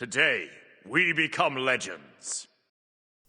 Today, we become legends.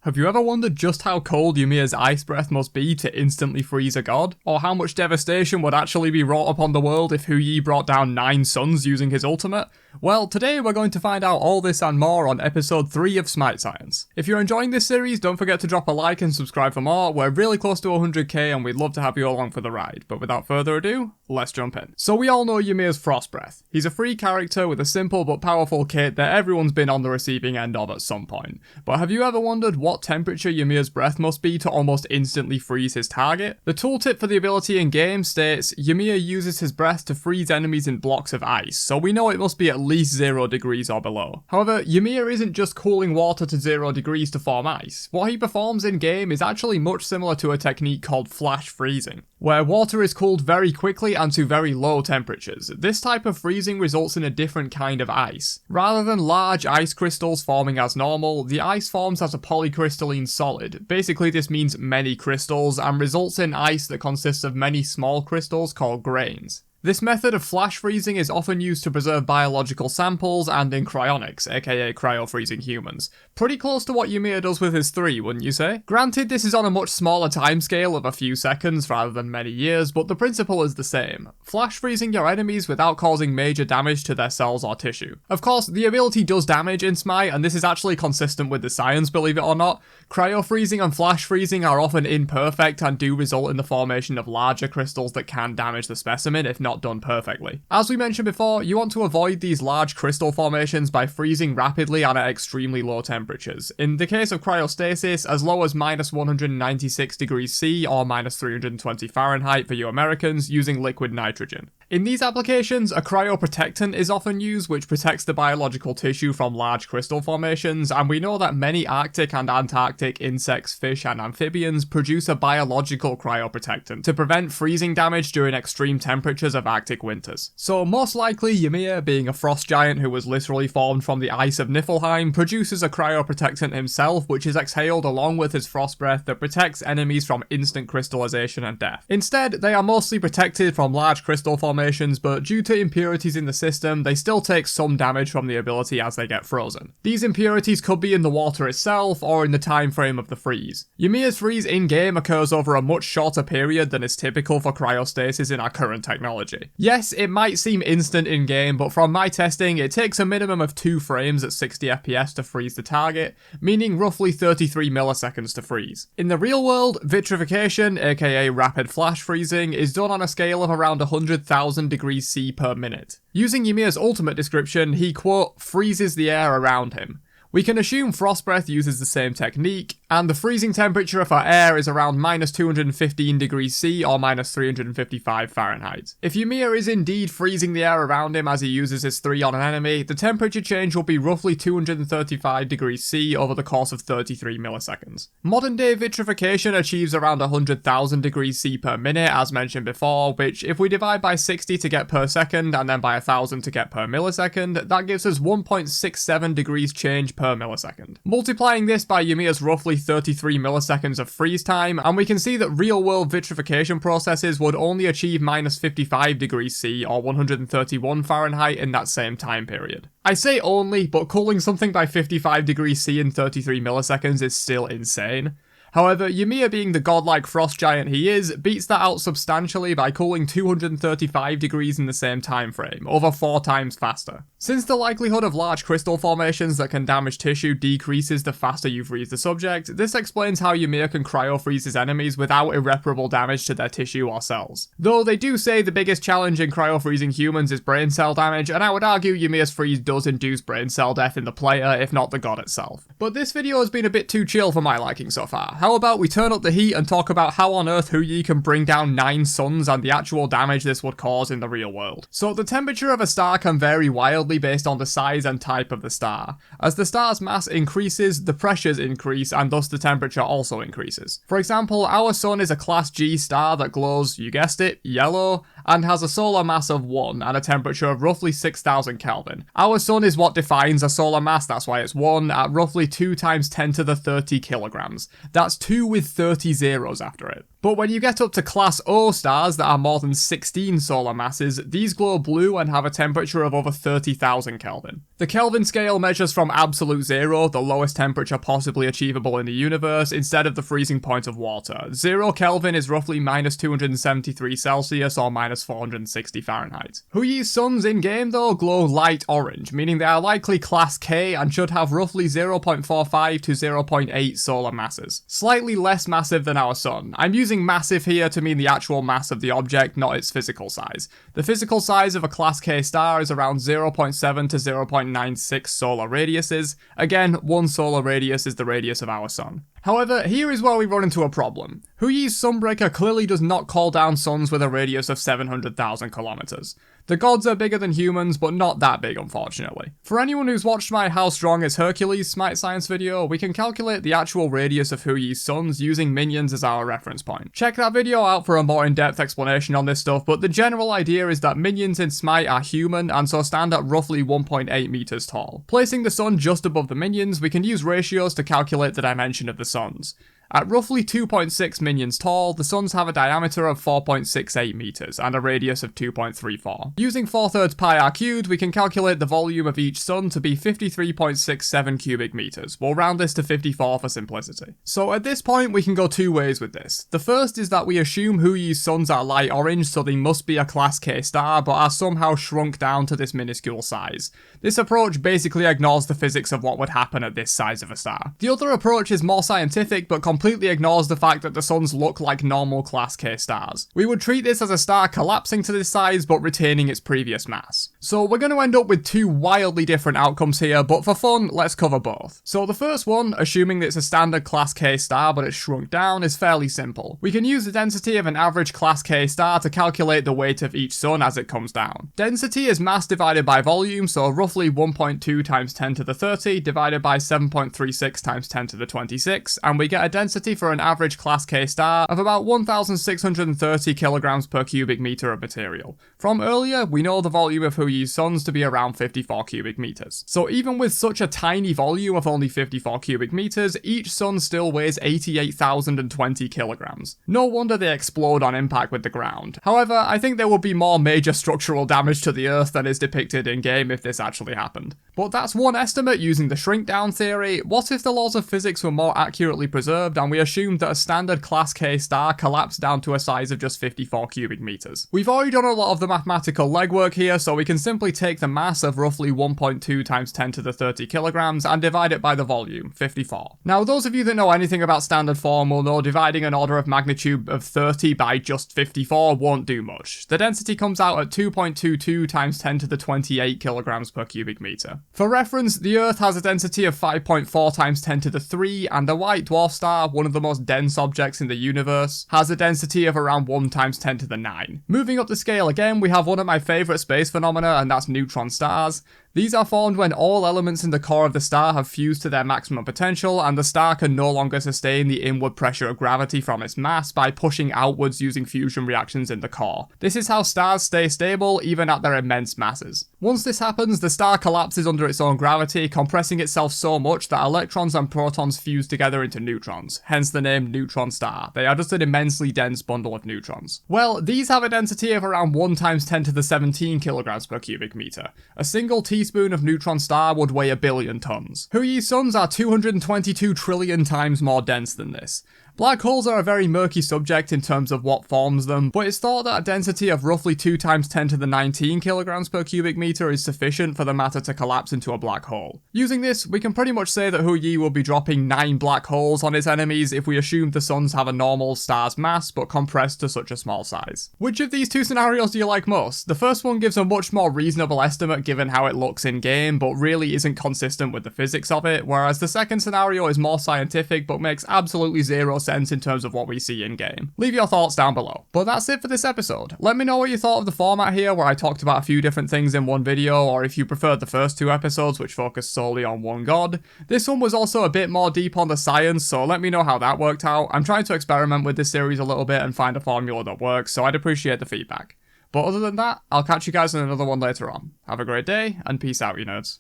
Have you ever wondered just how cold Ymir's ice breath must be to instantly freeze a god? Or how much devastation would actually be wrought upon the world if Ymir brought down 9 suns using his ultimate? Well, today we're going to find out all this and more on episode 3 of SMITE Science. If you're enjoying this series, don't forget to drop a like and subscribe for more. We're really close to 100k and we'd love to have you along for the ride. But without further ado, let's jump in. So we all know Ymir's frost breath. He's a free character with a simple but powerful kit that everyone's been on the receiving end of at some point. But have you ever wondered what temperature Ymir's breath must be to almost instantly freeze his target? The tooltip for the ability in game states Ymir uses his breath to freeze enemies in blocks of ice, so we know it must be at least 0 degrees or below. However, Ymir isn't just cooling water to 0 degrees to form ice. What he performs in game is actually much similar to a technique called flash freezing, where water is cooled very quickly and to very low temperatures. This type of freezing results in a different kind of ice. Rather than large ice crystals forming as normal, the ice forms as a polycrystalline solid. Basically, this means many crystals and results in ice that consists of many small crystals called grains. This method of flash freezing is often used to preserve biological samples and in cryonics, aka cryo-freezing humans. Pretty close to what Ymir does with his 3, wouldn't you say? Granted, this is on a much smaller timescale of a few seconds rather than many years, but the principle is the same. Flash freezing your enemies without causing major damage to their cells or tissue. Of course, the ability does damage in SMITE, and this is actually consistent with the science, believe it or not. Cryo-freezing and flash freezing are often imperfect and do result in the formation of larger crystals that can damage the specimen if not done perfectly. As we mentioned before, you want to avoid these large crystal formations by freezing rapidly and at extremely low temperatures. In the case of cryostasis, as low as -196 degrees C or -320 Fahrenheit for you Americans using liquid nitrogen. In these applications, a cryoprotectant is often used, which protects the biological tissue from large crystal formations, and we know that many Arctic and Antarctic insects, fish, and amphibians produce a biological cryoprotectant to prevent freezing damage during extreme temperatures of Arctic winters. So most likely, Ymir, being a frost giant who was literally formed from the ice of Niflheim, produces a cryoprotectant himself, which is exhaled along with his frost breath that protects enemies from instant crystallization and death. Instead, they are mostly protected from large crystal formations, but due to impurities in the system, they still take some damage from the ability as they get frozen. These impurities could be in the water itself or in the time frame of the freeze. Ymir's freeze in-game occurs over a much shorter period than is typical for cryostasis in our current technology. Yes, it might seem instant in-game, but from my testing, it takes a minimum of 2 frames at 60 FPS to freeze the target, meaning roughly 33 milliseconds to freeze. In the real world, vitrification, aka rapid flash freezing, is done on a scale of around 100,000 degrees C per minute. Using Ymir's ultimate description, he quote, freezes the air around him. We can assume frost breath uses the same technique, and the freezing temperature for air is around -215 degrees C or -355 Fahrenheit. If Ymir is indeed freezing the air around him as he uses his 3 on an enemy, the temperature change will be roughly 235 degrees C over the course of 33 milliseconds. Modern day vitrification achieves around 100,000 degrees C per minute, as mentioned before, which if we divide by 60 to get per second and then by 1000 to get per millisecond, that gives us 1.67 degrees change per millisecond. Multiplying this by Ymir's roughly 33 milliseconds of freeze time, and we can see that real-world vitrification processes would only achieve -55 degrees C or 131 Fahrenheit in that same time period. I say only, but cooling something by 55 degrees C in 33 milliseconds is still insane. However, Ymir, being the godlike frost giant he is, beats that out substantially by cooling 235 degrees in the same time frame, over 4 times faster. Since the likelihood of large crystal formations that can damage tissue decreases the faster you freeze the subject, this explains how Ymir can cryo-freeze his enemies without irreparable damage to their tissue or cells. Though they do say the biggest challenge in cryo-freezing humans is brain cell damage, and I would argue Ymir's freeze does induce brain cell death in the player, if not the god itself. But this video has been a bit too chill for my liking so far. How about we turn up the heat and talk about how on earth Ymir can bring down 9 suns and the actual damage this would cause in the real world. So the temperature of a star can vary wildly based on the size and type of the star. As the star's mass increases, the pressures increase and thus the temperature also increases. For example, our sun is a class G star that glows, you guessed it, yellow, and has a solar mass of 1 and a temperature of roughly 6,000 Kelvin. Our sun is what defines a solar mass, that's why it's 1, at roughly 2 times 10 to the 30 kilograms. That's 2 with 30 zeros after it. But when you get up to class O stars that are more than 16 solar masses, these glow blue and have a temperature of over 30,000 Kelvin. The Kelvin scale measures from absolute zero, the lowest temperature possibly achievable in the universe, instead of the freezing point of water. 0 Kelvin is roughly minus 273 Celsius or minus 460 Fahrenheit. Huyi's suns in-game though glow light orange, meaning they are likely class K and should have roughly 0.45 to 0.8 solar masses. Slightly less massive than our sun. I'm using massive here to mean the actual mass of the object, not its physical size. The physical size of a class K star is around 0.7 to 0.96 solar radiuses. Again, one solar radius is the radius of our sun. However, here is where we run into a problem. Huyi's Sunbreaker clearly does not call down suns with a radius of 700,000 kilometers. The gods are bigger than humans, but not that big, unfortunately. For anyone who's watched my How Strong is Hercules SMITE Science video, we can calculate the actual radius of Huyi's suns using minions as our reference point. Check that video out for a more in-depth explanation on this stuff, but the general idea is that minions in SMITE are human and so stand at roughly 1.8 meters tall. Placing the sun just above the minions, we can use ratios to calculate the dimension of the suns. At roughly 2.6 minions tall, the suns have a diameter of 4.68 meters and a radius of 2.34. Using 4/3 pi r cubed, we can calculate the volume of each sun to be 53.67 cubic meters. We'll round this to 54 for simplicity. So at this point, we can go two ways with this. The first is that we assume Huyi's suns are light orange, so they must be a class K star, but are somehow shrunk down to this minuscule size. This approach basically ignores the physics of what would happen at this size of a star. The other approach is more scientific, but completely ignores the fact that the suns look like normal class K stars. We would treat this as a star collapsing to this size but retaining its previous mass. So we're going to end up with two wildly different outcomes here, but for fun, let's cover both. So the first one, assuming that it's a standard class K star but it's shrunk down, is fairly simple. We can use the density of an average class K star to calculate the weight of each sun as it comes down. Density is mass divided by volume, so roughly 1.2 times 10 to the 30 divided by 7.36 times 10 to the 26, and we get a density for an average class K star of about 1,630 kilograms per cubic meter of material. From earlier, we know the volume of Huyi's suns to be around 54 cubic meters. So even with such a tiny volume of only 54 cubic meters, each sun still weighs 88,020 kilograms. No wonder they explode on impact with the ground. However, I think there would be more major structural damage to the Earth than is depicted in game if this actually happened. But that's one estimate using the shrink down theory. What if the laws of physics were more accurately preserved and we assumed that a standard class K star collapsed down to a size of just 54 cubic meters? We've already done a lot of the mathematical legwork here, so we can simply take the mass of roughly 1.2 times 10 to the 30 kilograms and divide it by the volume, 54. Now, those of you that know anything about standard form will know dividing an order of magnitude of 30 by just 54 won't do much. The density comes out at 2.22 times 10 to the 28 kilograms per cubic meter. For reference, the Earth has a density of 5.4 times 10 to the 3, and the white dwarf star, one of the most dense objects in the universe, has a density of around 1 times 10 to the 9. Moving up the scale again, we have one of my favourite space phenomena, and that's neutron stars. These are formed when all elements in the core of the star have fused to their maximum potential and the star can no longer sustain the inward pressure of gravity from its mass by pushing outwards using fusion reactions in the core. This is how stars stay stable even at their immense masses. Once this happens, the star collapses under its own gravity, compressing itself so much that electrons and protons fuse together into neutrons, hence the name neutron star. They are just an immensely dense bundle of neutrons. Well, these have a density of around 1 times 10 to the 17 kilograms per cubic meter. A single teaspoon of neutron star would weigh 1 billion tons. Huyi's suns are 222 trillion times more dense than this. Black holes are a very murky subject in terms of what forms them, but it's thought that a density of roughly 2 times 10 to the 19 kilograms per cubic meter is sufficient for the matter to collapse into a black hole. Using this, we can pretty much say that Huyi will be dropping 9 black holes on its enemies if we assume the suns have a normal star's mass but compressed to such a small size. Which of these two scenarios do you like most? The first one gives a much more reasonable estimate given how it looks in game, but really isn't consistent with the physics of it, whereas the second scenario is more scientific but makes absolutely zero sense in terms of what we see in game. Leave your thoughts down below. But that's it for this episode. Let me know what you thought of the format here where I talked about a few different things in one video, or if you preferred the first 2 episodes which focused solely on one god. This one was also a bit more deep on the science, so let me know how that worked out. I'm trying to experiment with this series a little bit and find a formula that works, so I'd appreciate the feedback. But other than that, I'll catch you guys in another one later on. Have a great day, and peace out, you nerds.